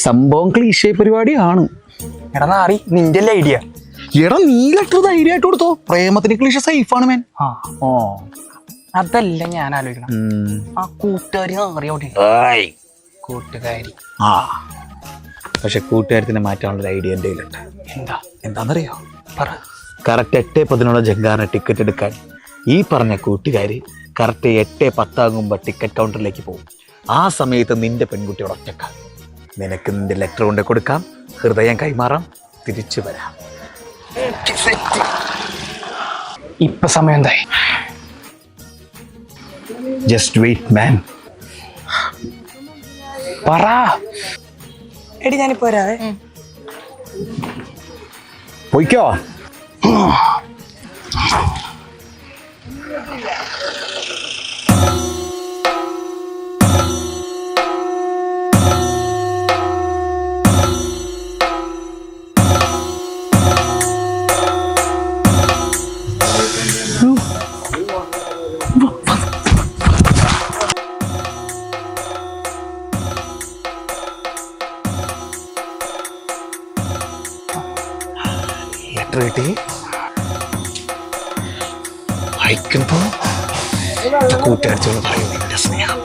സംഭവം ക്ലീശേ പരിപാടിയാണ്. എടാ നാറി, നിന്റെ അല്ലേ ഐഡിയ? എടാ നീ ലെറ്റർ ധൈര്യമായിട്ട് കൊടുത്തോ. പ്രേമത്തിന് ക്ലീശ സേഫാണ് മാൻ. ഓ അതല്ല ഞാൻ ആലോചിക്കണം. ആ കൂട്ടുകാരി നാറിയോട്ടെ. കൂട്ടുകാരി. പക്ഷെ കൂട്ടുകാരത്തിനെ മാറ്റാനുള്ള ഐഡിയ എൻ്റെ കയ്യിലുണ്ട്. എന്താണെന്നറിയോ? പറ. കറക്റ്റ് 8:10 ജങ്കാറിന് ടിക്കറ്റ് എടുക്കാൻ ഈ പറഞ്ഞ കൂട്ടുകാരി കറക്റ്റ് 8:10 ആകുമ്പോൾ ടിക്കറ്റ് കൗണ്ടറിലേക്ക് പോകും. ആ സമയത്ത് നിന്റെ പെൺകുട്ടിയോട് ഒറ്റക്ക. നിനക്ക് നിന്റെ ലെറ്റർ കൊണ്ട് കൊടുക്കാം, ഹൃദയം കൈമാറാം, തിരിച്ചു വരാം. ഇപ്പൊ സമയം എന്തായി? ജസ്റ്റ് വെയിറ്റ് മാൻ. പറ. എടി ഞാനിപ്പോ വരാവേ. പോയിക്കോ. ലെറ്റർ കിട്ടി. അയക്കുമ്പോ കൂട്ടുകാരിച്ചോട് പറയും നിന്റെ സ്നേഹം.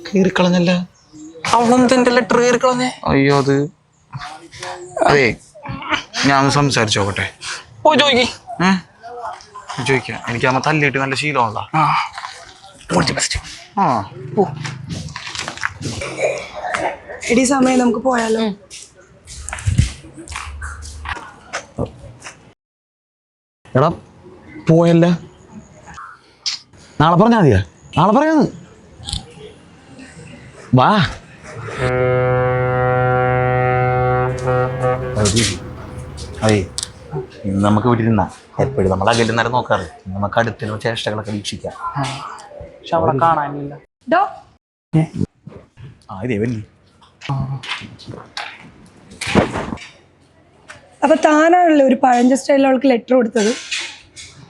കീറിക്കളഞ്ഞല്ല. അവളെന്തെന്റെ ലെറ്റർ കീറിക്കളഞ്ഞേ? അയ്യോ അത് അതെ, ഞാൻ സംസാരിച്ചോക്കട്ടെ. പോയി ചോദിക്കേ. ചോദിക്കാം. എനിക്ക് അമ്മ തല്ലിയിട്ട് നല്ല ശീലമുള്ള. എടി സമയം നമുക്ക് പോയാലോ? എടാ പോയല്ല, നാളെ പറഞ്ഞാ മതിയാ. നാളെ പറയാന്ന് വാ. അതെ, ഇന്ന് നമുക്ക് വീട്ടിലിരുന്ന എപ്പോഴും നമ്മൾ അകലുന്നേരം നോക്കാറ്. നമുക്ക് അടുത്തുള്ള ചേഷ്ടകളൊക്കെ വീക്ഷിക്കാം. പക്ഷെ അവളെ കാണാനില്ല. ദേവല്ലേ. അപ്പൊ താനാണല്ലോ ഒരു പഴഞ്ച സ്റ്റൈലിൽ അവൾക്ക് ലെറ്റർ കൊടുത്തത്.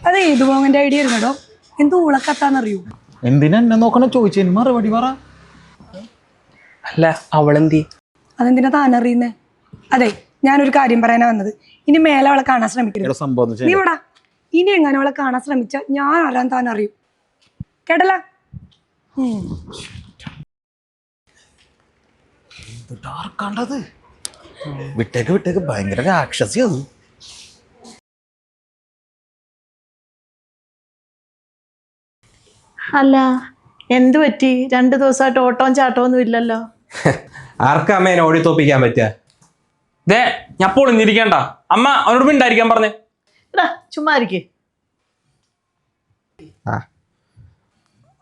അത് ഏതു മോങ്ങന്റെ ഐഡിയ ആയിരുന്നോ? എന്തോ ഉളക്കത്താന്നറിയൂ. എന്തിനാ എന്നെ നോക്കണ ചോദിച്ചു മറുപടി പറ. അല്ല അവളെന്തി? അതെന്തിനാ താനറിയുന്നേ? അതെ, ഞാനൊരു കാര്യം പറയാനാ വന്നത്. ഇനി മേലെ അവളെ കാണാൻ ശ്രമിക്കരുത്. നീ ഇവിടെ ഇനി എങ്ങനെ അവളെ കാണാൻ ശ്രമിച്ച ഞാൻ ആരാൻ താൻ അറിയൂ. കേട്ടല്ല? കണ്ടത് വിട്ടേക്ക് ഭയങ്കര രാക്ഷസി അത്. അല്ല എന്ത് പറ്റി? 2 ദിവസമായിട്ട് ഓട്ടവും ചാട്ടമൊന്നും ഇല്ലല്ലോ. ആർക്കാ അമ്മേനെ ഓടി തോപ്പിക്കാൻ പറ്റുക? ഞാൻ പൊളിഞ്ഞിരിക്കണ്ട. അമ്മ അവനോട് മിണ്ടായിരിക്കാൻ പറഞ്ഞേ. ചുമ്മാ ഇരിക്കേ.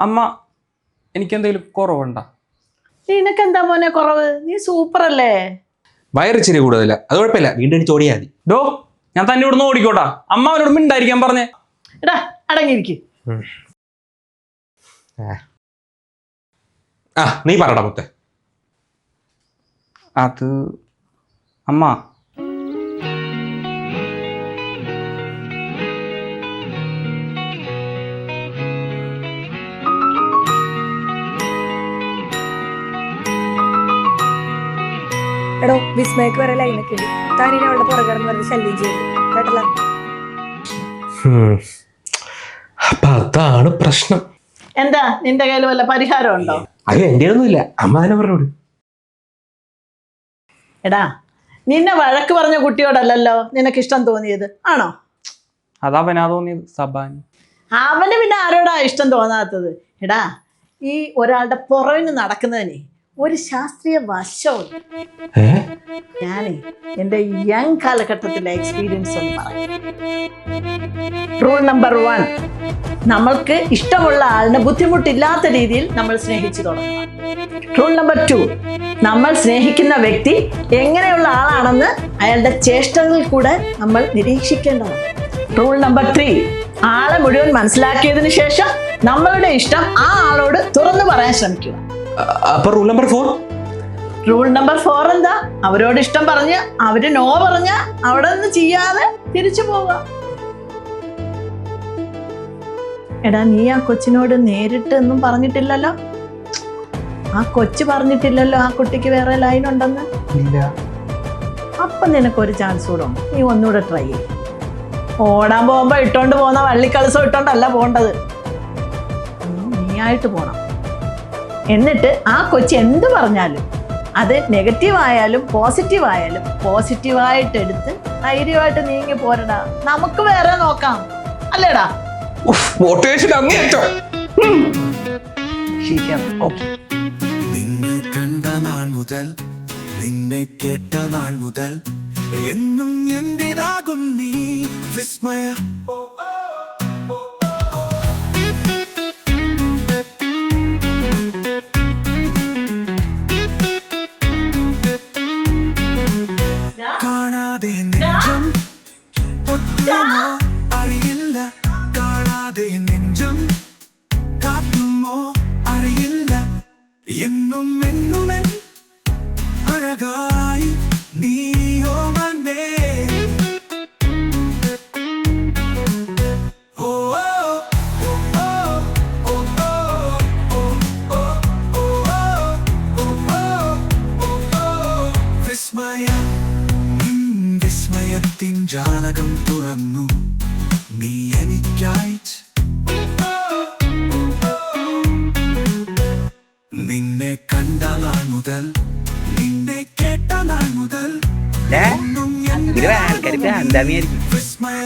അമ്മ എനിക്കെന്തെങ്കിലും കുറവുണ്ടോ? നിനക്കെന്താ മോനെ കുറവ്? നീ സൂപ്പർ അല്ലേ? വയറിച്ചിരി കൂടുതല, അത് കുഴപ്പമില്ല, വീണ്ടും ചോടിയാ മതി. ഞാൻ തന്നെ ഇവിടുന്ന് ഓടിക്കോട്ടാ. അമ്മ അവനോട് മിണ്ടായിരിക്കാൻ പറഞ്ഞേ. അടങ്ങിയിരിക്കും. നീ പറടാ മുത്തേ. അത് അമ്മ എടോ വിസ്മയക്ക് വരെ ലൈനൊക്കെ ഉണ്ട്. താനിനി അവളുടെ പുറകെന്ന് പറഞ്ഞ് ശല്യം ചെയ്തു. കേട്ടല്ല? അപ്പൊ അതാണ് പ്രശ്നം. എന്താ നിന്റെ കയ്യിൽ വല്ല പരിഹാരം ഉണ്ടോ? അയ്യോ എന്റെ ഒന്നുമില്ല, അമ്മ തന്നെ പറഞ്ഞോട്. എടാ നിന്നെ വഴക്ക് പറഞ്ഞ കുട്ടിയോടല്ലല്ലോ നിനക്ക് ഇഷ്ടം തോന്നിയത്, ആണോ? അതവനാ തോന്നിയത്. സബാൻ. അവന് പിന്നെ ആരോടാ ഇഷ്ടം തോന്നാത്തത്? എടാ ഈ ഒരാളുടെ പുറവിന് നടക്കുന്നതിന് ഒരു ശാസ്ത്രീയ വശമുണ്ട്. ഞാനേ എൻ്റെ യങ് കാലഘട്ടത്തിലെ എക്സ്പീരിയൻസ് ഒന്ന് പറയാം. റൂൾ നമ്പർ 1, നമ്മൾക്ക് ഇഷ്ടമുള്ള ആളിനെ ബുദ്ധിമുട്ടില്ലാത്ത രീതിയിൽ നമ്മൾ സ്നേഹിച്ചു തുടങ്ങണം. റൂൾ നമ്പർ 2, നമ്മൾ സ്നേഹിക്കുന്ന വ്യക്തി എങ്ങനെയുള്ള ആളാണെന്ന് അയാളുടെ ചേഷ്ടകളിൽ കൂടെ നമ്മൾ നിരീക്ഷിക്കേണ്ടതാണ്. റൂൾ നമ്പർ 3, ആളെ മുഴുവൻ മനസ്സിലാക്കിയതിനു ശേഷം നമ്മളുടെ ഇഷ്ടം ആ ആളോട് തുറന്നു പറയാൻ ശ്രമിക്കുക. അപ്പൊ റൂൾ നമ്പർ 4? റൂൾ നമ്പർ 4 എന്താ? അവരോട് ഇഷ്ടം പറഞ്ഞ് അവര് നോ പറഞ്ഞ അവിടെ നിന്ന് ചെയ്യാതെ തിരിച്ചു പോവുക. എടാ നീ ആ കൊച്ചിനോട് നേരിട്ട് ഒന്നും പറഞ്ഞിട്ടില്ലല്ലോ? ആ കൊച്ചു പറഞ്ഞിട്ടില്ലല്ലോ ആ കുട്ടിക്ക് വേറെ ലൈൻ ഉണ്ടെന്ന്? ഇല്ല. അപ്പം നിനക്കൊരു ചാൻസ് കൂടെ ഉണ്ട്. നീ ഒന്നുകൂടെ ട്രൈ ചെയ്യും. ഓടാൻ പോകുമ്പോൾ ഇട്ടോണ്ട് പോകുന്ന വള്ളിക്കളസം ഇട്ടോണ്ടല്ല പോകേണ്ടത്, നീയായിട്ട് പോണം. എന്നിട്ട് ആ കൊച്ചി എന്ത് പറഞ്ഞാലും അത് നെഗറ്റീവ് ആയാലും പോസിറ്റീവ് ആയാലും പോസിറ്റീവായിട്ട് എടുത്ത് ധൈര്യമായിട്ട് നീങ്ങി പോരടാ. നമുക്ക് വേറെ നോക്കാം, അല്ലേടാ? മോട്ടിവേഷൻ അങ്ങേറ്റോ. നിന്നെ കണ്ട നാൾ മുതൽ, നിന്നെ കേട്ട നാൾ മുതൽ എന്നും എന്റേതാകും നീ വിസ്മയ. കാണാതെ നെഞ്ചം പൊട്ടുമോ അറിയില്ല, കാണാതെ നെഞ്ചം കാട്ടുമോ അറിയില്ല, എന്നും എന്നുമെൻ അഴകായി നീയോ വന്നേ. ഓ വിസ്മയ, വിസ്മയത്തിൻ ജാലകം തുറന്നു നീ എനിക്കായി. നിന്നെ കണ്ട നാൾ മുതൽ, നിന്നെ കേട്ട നാൾ മുതൽ എന്നും വിസ്മയ.